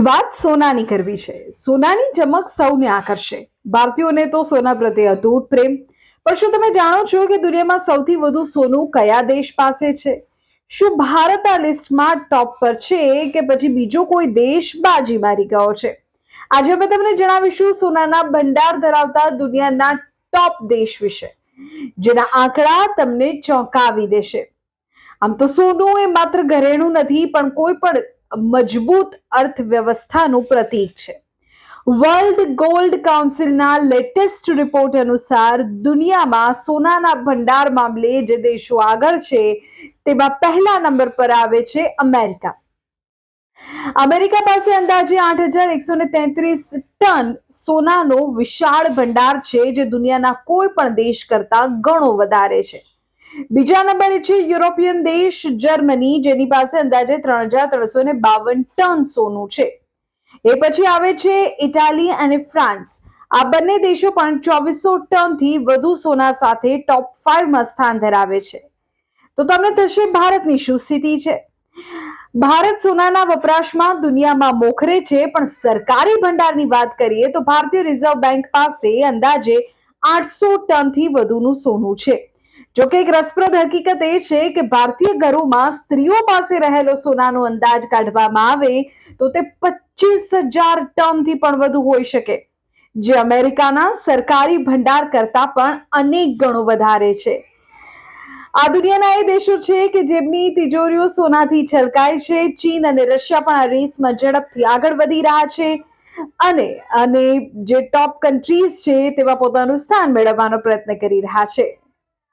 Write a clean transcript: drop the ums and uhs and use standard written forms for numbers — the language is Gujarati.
વાત સોનાની કરવી છે. સોનાની ચમક સૌને આકર્ષે. ભારતીયોને તો સોના પ્રત્યે અતૂટ પ્રેમ. પણ શું તમે જાણો છો કે દુનિયામાં સૌથી વધુ સોનું કયા દેશ પાસે છે? શું ભારત આ લિસ્ટમાં ટોપ પર છે કે પછી બીજો કોઈ દેશ બાજી મારી ગયો છે? આજે અમે તમને જણાવીશું સોનાના ભંડાર ધરાવતા દુનિયાના ટોપ દેશ વિશે, જેના આંકડા તમને ચોંકાવી દેશે. આમ તો સોનું એ માત્ર ઘરેણું નથી, પણ કોઈ પણ મજબૂત અર્થવ્યવસ્થાનું પ્રતીક છે. વર્લ્ડ ગોલ્ડ કાઉન્સિલના લેટેસ્ટ રિપોર્ટ અનુસાર દુનિયામાં સોનાના ભંડાર મામલે જે દેશો આગળ છે તેમાં પહેલા નંબર પર આવે છે અમેરિકા. અમેરિકા પાસે અંદાજે 8,133 ટન સોનાનો વિશાળ ભંડાર છે, જે દુનિયાના કોઈ પણ દેશ કરતા ઘણો વધારે છે. બીજા નંબરે છે યુરોપિયન દેશ જર્મની, જેની પાસે અંદાજે 3,352 ટન સોનું છે. એ પછી આવે છે ઇટાલી અને ફ્રાન્સ. આ બંને દેશો પણ 2,400 ટનથી વધુ સોના સાથે ટોપ 5માં સ્થાન ધરાવે છે. તો તમને થશે ભારતની શું સ્થિતિ છે? ભારત સોનાના વપરાશમાં દુનિયામાં મોખરે છે, પણ સરકારી ભંડારની વાત કરીએ તો ભારતીય રિઝર્વ બેંક પાસે અંદાજે 800 ટનથી વધુનું સોનું છે. જો કે એક રસપ્રદ હકીકત એ છે કે ભારતીય ઘરોમાં સ્ત્રીઓ પાસે રહેલો સોનાનો અંદાજ કાઢવામાં આવે તો તે 25,000 ટનથી પણ વધુ હોઈ શકે, જે અમેરિકાના સરકારી ભંડાર કરતા પણ અનેક ગણો વધારે છે. આ દુનિયાના એ દેશો છે કે જેમની તિજોરીઓ સોનાથી છલકાય છે. ચીન અને રશિયા પણ આ રેસમાં ઝડપથી આગળ વધી રહ્યા છે અને જે ટોપ કન્ટ્રીઝ છે તેમાં પોતાનું સ્થાન મેળવવાનો પ્રયત્ન કરી રહ્યા છે.